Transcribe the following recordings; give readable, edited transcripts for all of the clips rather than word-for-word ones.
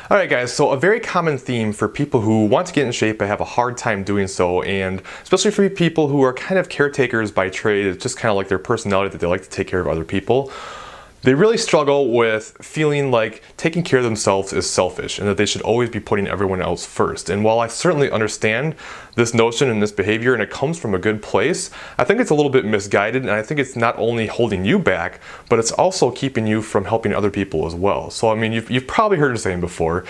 Alright guys, so a very common theme for people who want to get in shape but have a hard time doing so, and especially for people who are kind of caretakers by trade, it's just kind of like their personality that they like to take care of other people. They really struggle with feeling like taking care of themselves is selfish and that they should always be putting everyone else first. And while I certainly understand this notion and this behavior and it comes from a good place, I think it's a little bit misguided, and I think it's not only holding you back, but it's also keeping you from helping other people as well. So I mean, you've probably heard the saying before,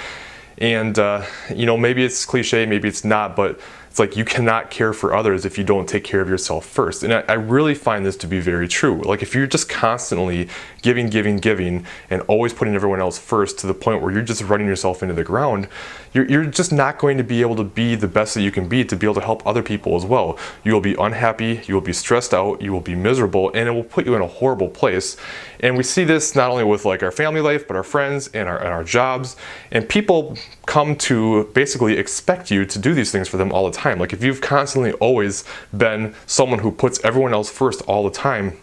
and maybe it's cliche, maybe it's not, but it's like you cannot care for others if you don't take care of yourself first. And I really find this to be very true. Like if you're just constantly giving, and always putting everyone else first to the point where you're just running yourself into the ground, you're just not going to be able to be the best that you can be to be able to help other people as well. You will be unhappy, you will be stressed out, you will be miserable, and it will put you in a horrible place. And we see this not only with like our family life, but our friends and our jobs. And people come to basically expect you to do these things for them all the time. Like if you've constantly always been someone who puts everyone else first all the time,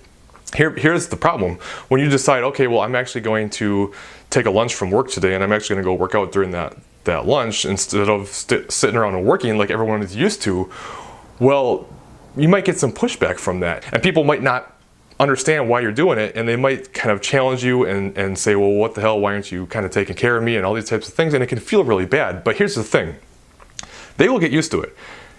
here's the problem. When you decide, okay, well, I'm actually going to take a lunch from work today and I'm actually going to go work out during that lunch instead of sitting around and working like everyone is used to, well, you might get some pushback from that. And people might not understand why you're doing it, and they might kind of challenge you and say, well, what the hell, why aren't you kind of taking care of me, and all these types of things, and it can feel really bad. But here's the thing. They will get used to it.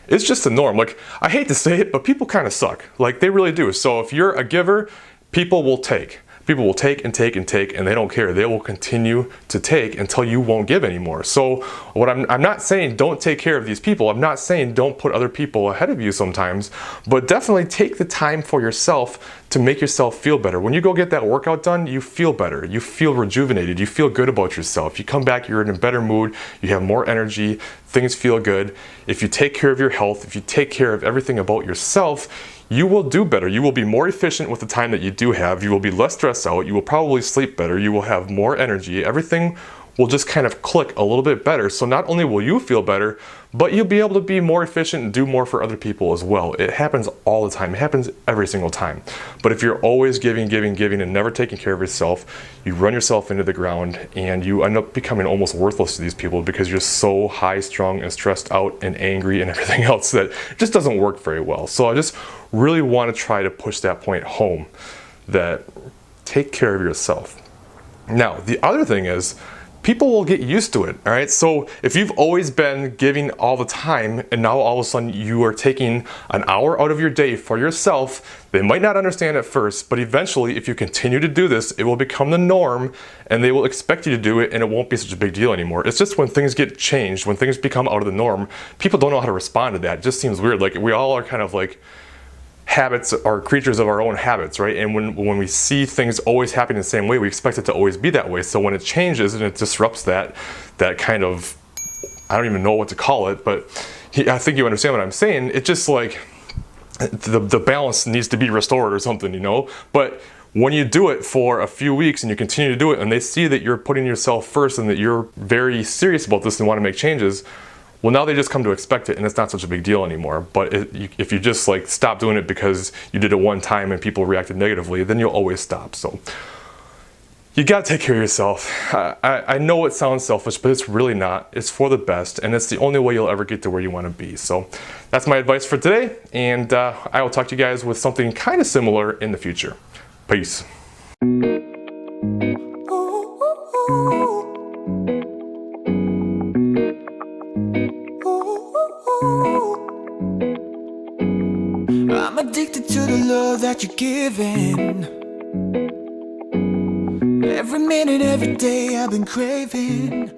It's just the norm. Like, I hate to say it, but people kind of suck. Like, they really do. So if you're a giver, people will take. People will take and take and take, and they don't care. They will continue to take until you won't give anymore. So what I'm not saying don't take care of these people. I'm not saying don't put other people ahead of you sometimes, but definitely take the time for yourself to make yourself feel better. When you go get that workout done, you feel better. You feel rejuvenated. You feel good about yourself. You come back, you're in a better mood. You have more energy. Things feel good. If you take care of your health, if you take care of everything about yourself, you will do better. You will be more efficient with the time that you do have. You will be less stressed out. You will probably sleep better. You will have more energy. Everything will just kind of click a little bit better. So not only will you feel better, but you'll be able to be more efficient and do more for other people as well. It happens all the time. It happens every single time. But if you're always giving and never taking care of yourself, you run yourself into the ground and you end up becoming almost worthless to these people because you're so high-strung and stressed out and angry and everything else that it just doesn't work very well. So I just really want to try to push that point home, that take care of yourself. Now, the other thing is, people will get used to it, all right? So if you've always been giving all the time and now all of a sudden you are taking an hour out of your day for yourself, they might not understand at first, but eventually if you continue to do this, it will become the norm and they will expect you to do it and it won't be such a big deal anymore. It's just when things get changed, when things become out of the norm, people don't know how to respond to that. It just seems weird. Like we all are kind of like habits are creatures of our own habits, right? And when we see things always happening the same way, we expect it to always be that way. So when it changes and it disrupts that kind of, I don't even know what to call it, but I think you understand what I'm saying. It's just like the balance needs to be restored or something, you know? But when you do it for a few weeks and you continue to do it and they see that you're putting yourself first and that you're very serious about this and want to make changes, well, now they just come to expect it and it's not such a big deal anymore. But if you just like stop doing it because you did it one time and people reacted negatively, then you'll always stop. So you gotta take care of yourself. I know it sounds selfish, but it's really not. It's for the best, and it's the only way you'll ever get to where you wanna be. So that's my advice for today, and I will talk to you guys with something kind of similar in the future. Peace. I'm addicted to the love that you're giving. Every minute, every day I've been craving.